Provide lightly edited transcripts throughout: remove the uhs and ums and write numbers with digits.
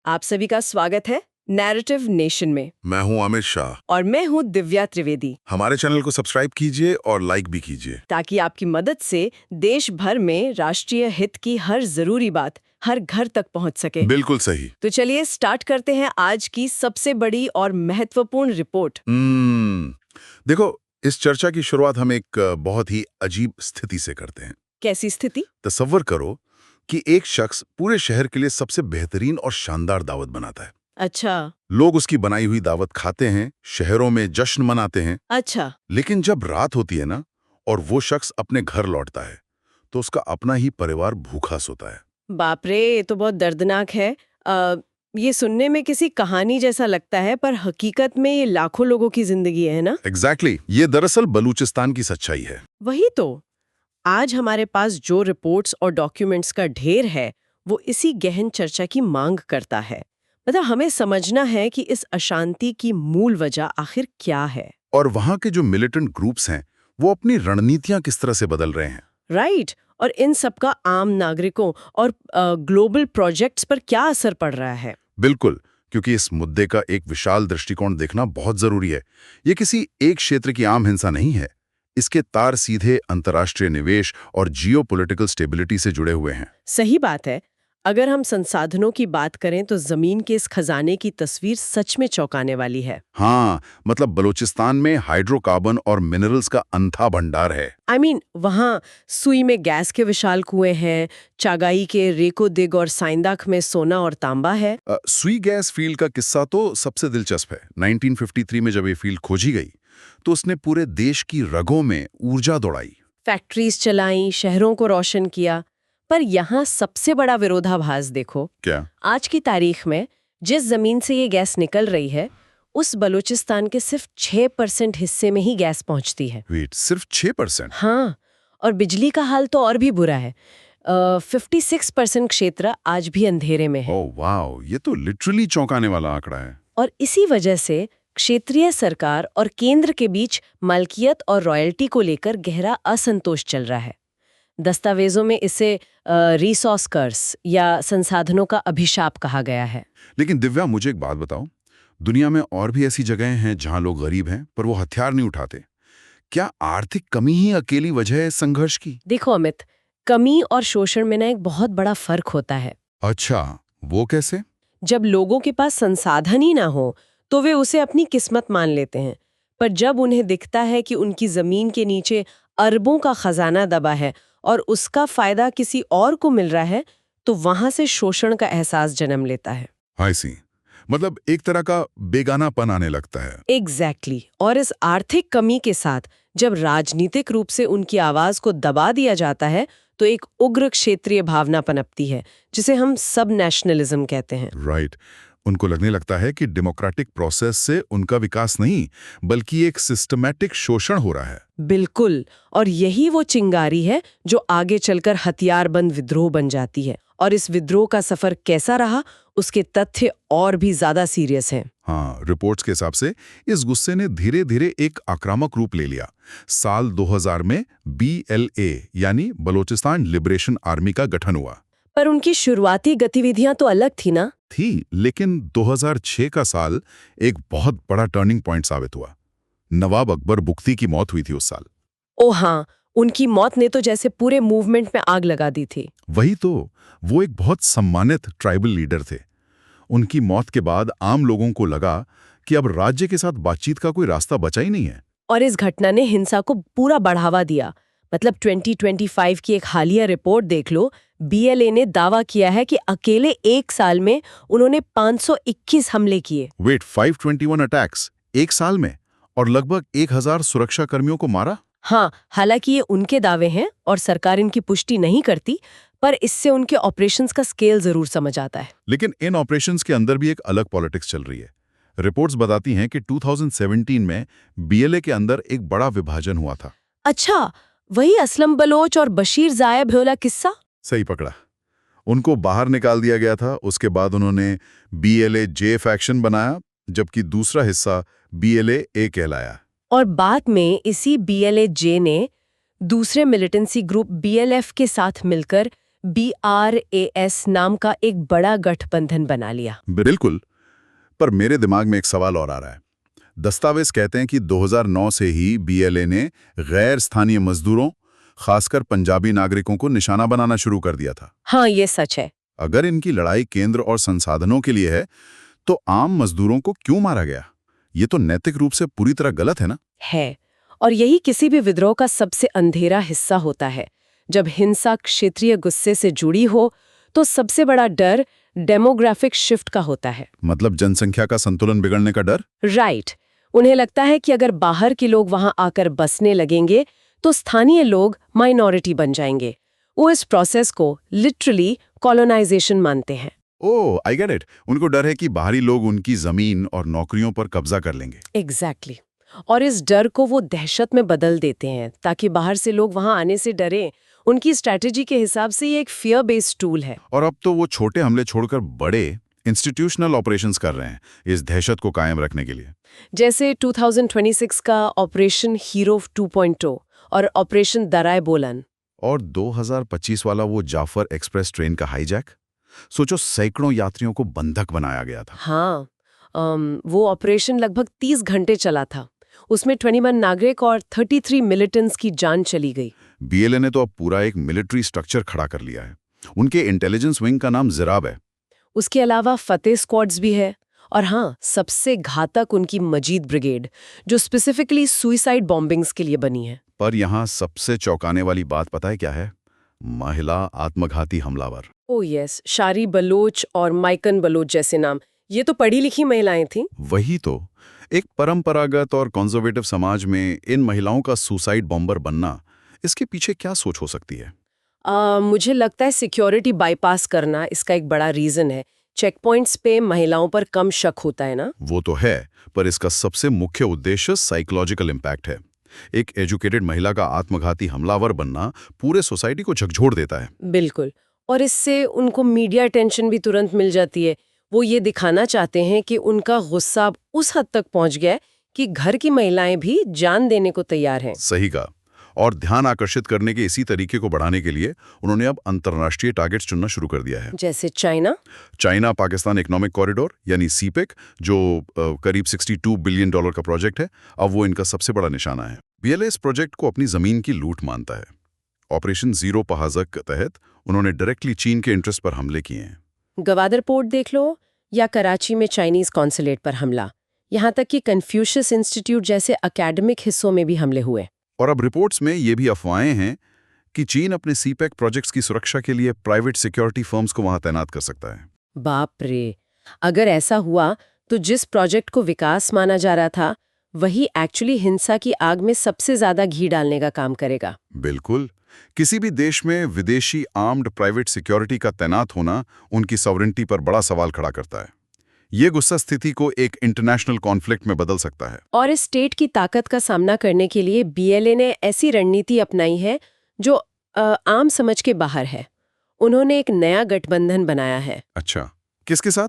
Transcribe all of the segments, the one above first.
आप सभी का स्वागत है नैरेटिव नेशन में। मैं हूं अमित शाह। और मैं हूँ दिव्या त्रिवेदी। हमारे चैनल को सब्सक्राइब कीजिए और लाइक भी कीजिए ताकि आपकी मदद से देश भर में राष्ट्रीय हित की हर जरूरी बात हर घर तक पहुँच सके। बिल्कुल सही। तो चलिए स्टार्ट करते हैं आज की सबसे बड़ी और महत्वपूर्ण रिपोर्ट। देखो, इस चर्चा की शुरुआत हम एक बहुत ही अजीब स्थिति से करते हैं। कैसी स्थिति? तसव्वुर करो कि एक शख्स पूरे शहर के लिए सबसे बेहतरीन और शानदार दावत बनाता है। अच्छा। लोग उसकी बनाई हुई दावत खाते हैं, शहरों में जश्न मनाते हैं। अच्छा। लेकिन जब रात होती है ना, और वो शख्स अपने घर लौटता है, तो उसका अपना ही परिवार भूखा सोता है। बाप रे, ये तो बहुत दर्दनाक है। ये सुनने में किसी कहानी जैसा लगता है, पर हकीकत में ये लाखों लोगों की जिंदगी है ना। एग्जैक्टली, ये दरअसल बलूचिस्तान की सच्चाई है। वही तो। आज हमारे पास जो रिपोर्ट्स और डॉक्यूमेंट्स का ढेर है, वो इसी गहन चर्चा की मांग करता है। मतलब हमें समझना है कि इस अशांति की मूल वजह आखिर क्या है। और वहां के जो मिलिटेंट ग्रुप्स हैं, वो अपनी रणनीतियां किस तरह से बदल रहे हैं। राइट। और इन सब का आम नागरिकों और ग्लोबल प्रोजेक्ट्स पर क्या असर पड़ रहा है। बिल्कुल, क्योंकि इस मुद्दे का एक विशाल दृष्टिकोण देखना बहुत जरूरी है। ये किसी एक क्षेत्र की आम हिंसा नहीं है। इसके तार सीधे अंतर्राष्ट्रीय निवेश और जियोपॉलिटिकल स्टेबिलिटी से जुड़े हुए हैं। सही बात है। अगर हम संसाधनों की बात करें तो जमीन के इस खजाने की तस्वीर सच में चौंकाने वाली है। हाँ, मतलब बलूचिस्तान में हाइड्रोकार्बन और मिनरल्स का अनथा भंडार है। वहाँ सुई में गैस के विशाल कुएं हैं, चागाई के रेको दिग और साइंदाख में सोना और तांबा है। सुई गैस फील्ड का किस्सा तो सबसे दिलचस्प है। 1953 में जब ये फील्ड खोजी गई, तो उसने पूरे देश की रगों में ऊर्जा दौड़ाई। फैक्ट्रीज चलाई, शहरों को रोशन किया। पर यहाँ सबसे बड़ा विरोधाभास देखो। क्या? आज की तारीख में जिस जमीन से ये गैस निकल रही है, उस बलूचिस्तान के सिर्फ 6% हिस्से में ही गैस पहुंचती है। वेट, सिर्फ 6%? हाँ। और बिजली का हाल तो और भी बुरा है। 56% क्षेत्र आज भी अंधेरे में है। ओह वाओ, ये तो लिटरली चौंकाने वाला आंकड़ा है। और इसी वजह से क्षेत्रीय सरकार और केंद्र के बीच मालकियत और रॉयल्टी को लेकर गहरा असंतोष चल रहा है। दस्तावेजों में इसे रिसोर्स कर्स या संसाधनों का अभिशाप कहा गया है। लेकिन दिव्या, मुझे एक बात बताओ, दुनिया में और भी ऐसी जगहें हैं जहां लोग गरीब हैं पर वो हथियार नहीं उठाते। क्या आर्थिक कमी ही अकेली वजह है इस संघर्ष की? देखो अमित, कमी और शोषण में ना एक बहुत बड़ा फर्क होता है। अच्छा, वो कैसे? जब लोगों के पास संसाधन ही ना हो तो वे उसे अपनी किस्मत मान लेते हैं। पर जब उन्हें दिखता है कि उनकी जमीन के नीचे अरबों का खजाना दबा है और उसका फायदा किसी और को मिल रहा है, तो वहां से शोषण का एहसास जन्म लेता है। आई सी, मतलब एक तरह का बेगानापन आने लगता है। एग्जैक्टली। और इस आर्थिक कमी के साथ जब राजनीतिक रूप से उनकी आवाज को दबा दिया जाता है, तो एक उग्र क्षेत्रीय भावना पनपती है, जिसे हम सब नेशनलिज्म कहते हैं। राइट। उनको लगने लगता है कि डेमोक्रेटिक प्रोसेस से उनका विकास नहीं, बल्कि एक सिस्टमैटिक शोषण हो रहा है। बिल्कुल। और यही वो चिंगारी है जो आगे चलकर हथियारबंद विद्रोह बन जाती है। और इस विद्रोह का सफर कैसा रहा, उसके तथ्य और भी ज्यादा सीरियस हैं। हाँ, रिपोर्ट्स के हिसाब से इस गुस्से ने धीरे धीरे एक आक्रामक रूप ले लिया। साल 2000 में BLA यानी बलूचिस्तान लिबरेशन आर्मी का गठन हुआ। पर उनकी शुरुआती गतिविधियां तो अलग थी ना। थी, लेकिन 2006 का साल एक बहुत बड़ा टर्निंग पॉइंट साबित हुआ। नवाब अकबर बुख्ती की मौत हुई थी उस साल। ओ हाँ, उनकी मौत ने तो जैसे पूरे मूवमेंट में आग लगा दी थी। वही तो, वो एक बहुत सम्मानित ट्राइबल लीडर थे। उनकी मौत के बाद आम लोगों को लगा कि अब राज्य के साथ बातचीत का कोई रास्ता बचा ही नहीं है। और इस घटना ने हिंसा को पूरा बढ़ावा दिया। मतलब 2025 की एक हालिया रिपोर्ट देख लो। BLA ने दावा किया है कि अकेले एक साल में उन्होंने 521 हमले किए। वेट, 521 अटैक्स एक साल में, और लगभग 1000 सुरक्षा कर्मियों को मारा? हाँ, हालांकि ये उनके दावे हैं और सरकार इनकी पुष्टि नहीं करती, पर इससे उनके ऑपरेशंस का स्केल जरूर समझ आता है। लेकिन इन ऑपरेशंस के अंदर भी एक अलग पॉलिटिक्स चल रही है। रिपोर्ट्स बताती हैं कि 2017 में BLA के अंदर एक बड़ा विभाजन हुआ था। अच्छा, वही असलम बलोच और बशीर जायब वाला किस्सा? सही पकड़ा। उनको बाहर निकाल दिया गया था। उसके बाद उन्होंने BLA-J फैक्शन बनाया, जबकि दूसरा हिस्सा BLA-A कहलाया। और बाद में इसी BLA-J ने दूसरे मिलिटेंसी ग्रुप BLF के साथ मिलकर BRAS नाम का एक बड़ा गठबंधन बना लिया। बिल्कुल। पर मेरे दिमाग में एक सवाल और आ रहा है। दस्तावेज कहते हैं कि 2009 से ही बीएलए ने गैर स्थानीय मजदूरों, खासकर पंजाबी नागरिकों को निशाना बनाना शुरू कर दिया था। हाँ, ये सच है। अगर इनकी लड़ाई केंद्र और संसाधनों के लिए है, तो आम मजदूरों को क्यों मारा गया? ये तो नैतिक रूप से पूरी तरह गलत है ना? है। और यही किसी भी विद्रोह का सबसे अंधेरा हिस्सा होता है। जब हिंसा क्षेत्रीय गुस्से से जुड़ी हो, तो सबसे बड़ा डर डेमोग्राफिक शिफ्ट का होता है। मतलब जनसंख्या का संतुलन बिगड़ने का डर? राइट। उन्हें लगता है कि अगर बाहर के लोग वहां आकर बसने लगेंगे, तो स्थानीय लोग माइनॉरिटी बन जाएंगे। वो इस प्रोसेस को लिटरली कॉलोनाइजेशन मानते हैं। ओह, आई गेट इट। उनको डर है कि बाहरी लोग उनकी जमीन और नौकरियों पर कब्जा कर लेंगे। एग्जैक्टली। और इस डर को वो दहशत में बदल देते हैं ताकि बाहर से लोग वहां आने से डरें। उनकी स्ट्रैटेजी के हिसाब से ये एक फियर बेस्ड टूल है। और अब तो वो छोटे हमले छोड़कर बड़े इंस्टीट्यूशनल ऑपरेशंस कर रहे हैं इस दहशत को कायम रखने के लिए। जैसे 2026 का ऑपरेशन हीरो 2.0 और ऑपरेशन दराय बोलन। और 2025 वाला वो जाफर एक्सप्रेस ट्रेन का हाईजैक, सोचो सैकड़ों यात्रियों को बंधक बनाया गया था। हाँ, वो ऑपरेशन लगभग 30 घंटे चला था। उसमें 21 नागरिक और 33 मिलिटेंट्स की जान चली गई। बीएलए ने तो अब पूरा एक मिलिट्री स्ट्रक्चर खड़ा कर लिया है। उनके इंटेलिजेंस विंग का नाम जिराब है। उसके अलावा फतेह स्क्वाड्स भी है। और हाँ, सबसे घातक उनकी मजीद ब्रिगेड, जो स्पेसिफिकली सुइसाइड बॉम्बिंग्स के लिए बनी है। पर यहाँ सबसे चौंकाने वाली बात पता है क्या है? महिला आत्मघाती हमलावर। ओह यस, शारी बलोच और माइकन बलोच जैसे नाम, ये तो पढ़ी लिखी महिलाएं थीं। वही तो। एक परंपरागत और कंजर्वेटिव समाज में इन महिलाओं का सुसाइड बॉम्बर बनना, इसके पीछे क्या सोच हो सकती है? मुझे लगता है सिक्योरिटी बाईपास करना इसका एक बड़ा रीजन है। चेक पॉइंट्स पे महिलाओं पर कम शक होता है ना। वो तो है, पर इसका सबसे मुख्य उद्देश्य साइकोलॉजिकल इम्पैक्ट है। एक एजुकेटेड महिला का आत्मघाती हमलावर बनना पूरे सोसाइटी को झकझोर देता है। बिल्कुल। और इससे उनको मीडिया अटेंशन भी तुरंत मिल जाती है। वो ये दिखाना चाहते हैं कि उनका गुस्सा अब उस हद तक पहुंच गया है कि घर की महिलाएं भी जान देने को तैयार हैं। सही कहा। और ध्यान आकर्षित करने के इसी तरीके को बढ़ाने के लिए उन्होंने अब अंतर्राष्ट्रीय टारगेट्स चुनना शुरू कर दिया है। जैसे चाइना पाकिस्तान इकोनॉमिक कॉरिडोर यानी सीपेक, जो करीब $62 बिलियन का प्रोजेक्ट है, अब वो इनका सबसे बड़ा निशाना है। बीएलए इस प्रोजेक्ट को अपनी जमीन की लूट मानता है। ऑपरेशन जीरो पहाजक के तहत उन्होंने डायरेक्टली चीन के इंटरेस्ट पर हमले किए हैं। गवादर पोर्ट देख लो या कराची में चाइनीज कॉन्सुलेट पर हमला, यहाँ तक कि कन्फ्यूशियस इंस्टीट्यूट जैसे एकेडमिक हिस्सों में भी हमले हुए। और अब रिपोर्ट्स में ये भी अफवाहें हैं कि चीन अपने सीपेक प्रोजेक्ट्स की सुरक्षा के लिए प्राइवेट सिक्योरिटी फर्म्स को वहां तैनात कर सकता है। बाप रे! अगर ऐसा हुआ तो जिस प्रोजेक्ट को विकास माना जा रहा था, वही एक्चुअली हिंसा की आग में सबसे ज्यादा घी डालने का काम करेगा। बिल्कुल। किसी भी देश में विदेशी आर्म्ड प्राइवेट सिक्योरिटी का तैनात होना उनकी सॉवरेंटी पर बड़ा सवाल खड़ा करता है। ये गुस्सा स्थिति को एक इंटरनेशनल कॉन्फ्लिक्ट में बदल सकता है। और इस स्टेट की ताकत का सामना करने के लिए बीएलए ने ऐसी रणनीति अपनाई है जो आम समझ के बाहर है। उन्होंने एक नया गठबंधन बनाया है। अच्छा, किसके साथ?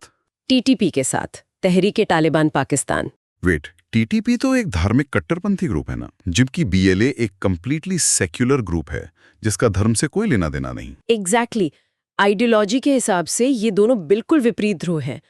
टीटीपी के साथ, तहरीक-ए-तालिबान पाकिस्तान। वेट, टीटीपी तो एक धार्मिक कट्टरपंथी ग्रुप है ना, जबकि बीएलए एक कंप्लीटली सेक्युलर ग्रुप है जिसका धर्म से कोई लेना देना नहीं। एग्जैक्टली। आइडियोलॉजी के हिसाब से ये दोनों बिल्कुल विपरीत ध्रुव हैं।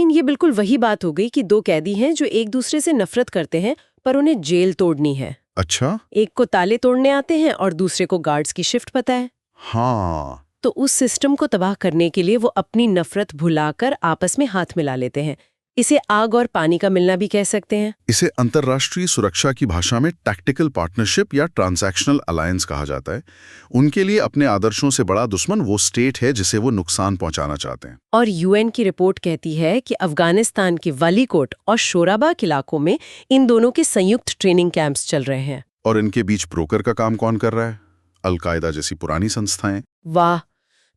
ये बिल्कुल वही बात हो गई कि दो कैदी हैं जो एक दूसरे से नफरत करते हैं, पर उन्हें जेल तोड़नी है। अच्छा। एक को ताले तोड़ने आते हैं और दूसरे को गार्ड्स की शिफ्ट पता है। हाँ। तो उस सिस्टम को तबाह करने के लिए वो अपनी नफरत भुलाकर आपस में हाथ मिला लेते हैं। इसे आग और पानी का मिलना भी कह सकते हैं। इसे अंतर्राष्ट्रीय सुरक्षा की भाषा में टैक्टिकल पार्टनरशिप या ट्रांसैक्शनल अलायंस कहा जाता है। उनके लिए अपने आदर्शों से बड़ा दुश्मन वो स्टेट है जिसे वो नुकसान पहुंचाना चाहते हैं। और यूएन की रिपोर्ट कहती है कि अफगानिस्तान के वालीकोट और शोराबाग इलाकों में इन दोनों के संयुक्त ट्रेनिंग कैंप्स चल रहे हैं। और इनके बीच ब्रोकर का काम कौन कर रहा है? अल-कायदा जैसी पुरानी संस्थाएं। वाह!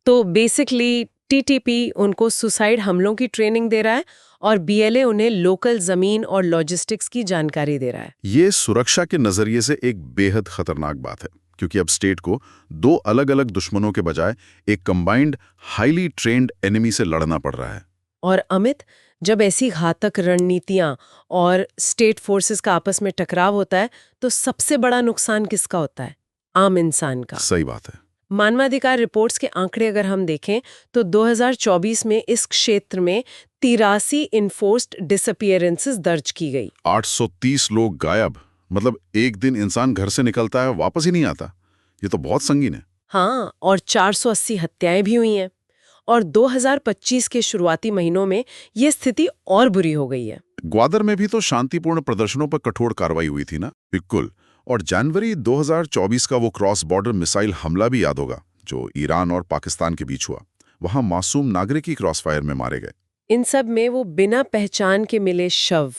तो बेसिकली टीटीपी उनको सुसाइड हमलों की ट्रेनिंग दे रहा है और बीएलए उन्हें लोकल जमीन और लॉजिस्टिक्स की जानकारी दे रहा है। ये सुरक्षा के नजरिए से एक बेहद खतरनाक बात है, क्योंकि अब स्टेट को दो अलग-अलग दुश्मनों के बजाय एक कंबाइंड हाईली ट्रेन्ड एनिमी से लड़ना पड़ रहा है। और अमित, जब ऐसी घातक रणनीतियां और स्टेट फोर्सेस का आपस में टकराव होता है, तो सबसे बड़ा नुकसान किसका होता है? आम इंसान का। सही बात है। मानवाधिकार रिपोर्ट्स के आंकड़े अगर हम देखें तो 2024 में इस क्षेत्र में 83 इन्फोर्स्ड डिसअपियरेंसेस दर्ज की गई। 830 लोग गायब, मतलब एक दिन इंसान घर से निकलता है वापस ही नहीं आता। ये तो बहुत संगीन है। हाँ, और 480 हत्याएं भी हुई हैं। और 2025 के शुरुआती महीनों में ये स्थिति और बुरी हो गई है। ग्वादर में भी तो शांतिपूर्ण प्रदर्शनों पर कठोर कार्रवाई हुई थी ना। बिल्कुल। और जनवरी 2024 का वो क्रॉस बॉर्डर मिसाइल हमला भी याद होगा, जो ईरान और पाकिस्तान के बीच हुआ। वहां मासूम नागरिक ही क्रॉसफायर में मारे गए। इन सब में वो बिना पहचान के मिले शव,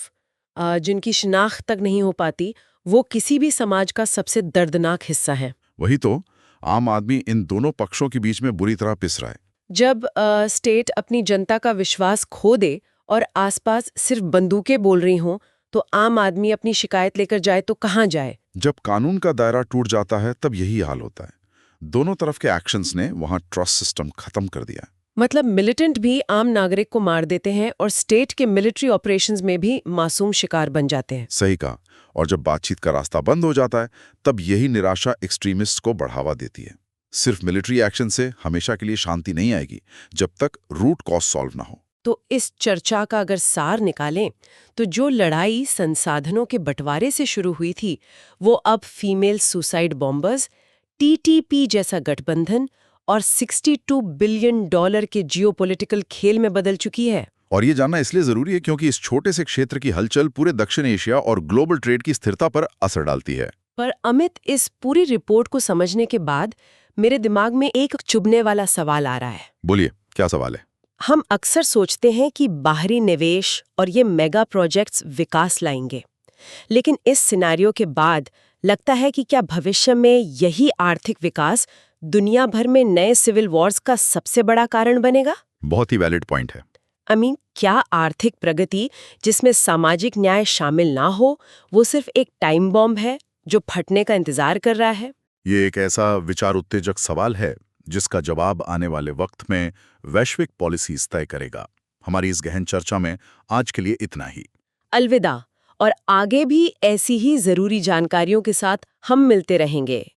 जिनकी शिनाख्त तक नहीं हो पाती, वो किसी भी समाज का सबसे दर्दनाक हिस्सा है। वही तो, आम आदमी इन दोनों पक्षों के बीच में बुरी तरह पिस रहा है। जब स्टेट अपनी जनता का विश्वास खो दे और आसपास सिर्फ बंदूकें बोल रही हों, तो आम आदमी अपनी शिकायत लेकर जाए तो कहाँ जाए? जब कानून का दायरा टूट जाता है तब यही हाल होता है। दोनों तरफ के एक्शंस ने वहां ट्रस्ट सिस्टम खत्म कर दिया। मतलब मिलिटेंट भी आम नागरिक को मार देते हैं और स्टेट के मिलिट्री ऑपरेशंस में भी मासूम शिकार बन जाते हैं। सही कहा। और जब बातचीत का रास्ता बंद हो जाता है तब यही निराशा एक्सट्रीमिस्ट को बढ़ावा देती है। सिर्फ मिलिट्री एक्शन से हमेशा के लिए शांति नहीं आएगी जब तक रूट कॉज सॉल्व ना हो। तो इस चर्चा का अगर सार निकालें तो जो लड़ाई संसाधनों के बंटवारे से शुरू हुई थी, वो अब फीमेल सुसाइड बॉम्बर्स, टीटीपी जैसा गठबंधन और $62 बिलियन के जियोपॉलिटिकल खेल में बदल चुकी है। और ये जानना इसलिए जरूरी है क्योंकि इस छोटे से क्षेत्र की हलचल पूरे दक्षिण एशिया और ग्लोबल ट्रेड की स्थिरता पर असर डालती है। पर अमित, इस पूरी रिपोर्ट को समझने के बाद मेरे दिमाग में एक चुभने वाला सवाल आ रहा है। बोलिए, क्या सवाल है? हम अक्सर सोचते हैं कि बाहरी निवेश और ये मेगा प्रोजेक्ट्स विकास लाएंगे, लेकिन इस सिनेरियो के बाद लगता है कि क्या भविष्य में यही आर्थिक विकास दुनिया भर में नए सिविल वॉर्स का सबसे बड़ा कारण बनेगा? बहुत ही वैलिड पॉइंट है। क्या आर्थिक प्रगति जिसमें सामाजिक न्याय शामिल ना हो, वो सिर्फ एक टाइम बॉम्ब है जो फटने का इंतजार कर रहा है? ये एक ऐसा विचार उत्तेजक सवाल है जिसका जवाब आने वाले वक्त में वैश्विक पॉलिसीज तय करेगा। हमारी इस गहन चर्चा में आज के लिए इतना ही। अलविदा, और आगे भी ऐसी ही जरूरी जानकारियों के साथ हम मिलते रहेंगे।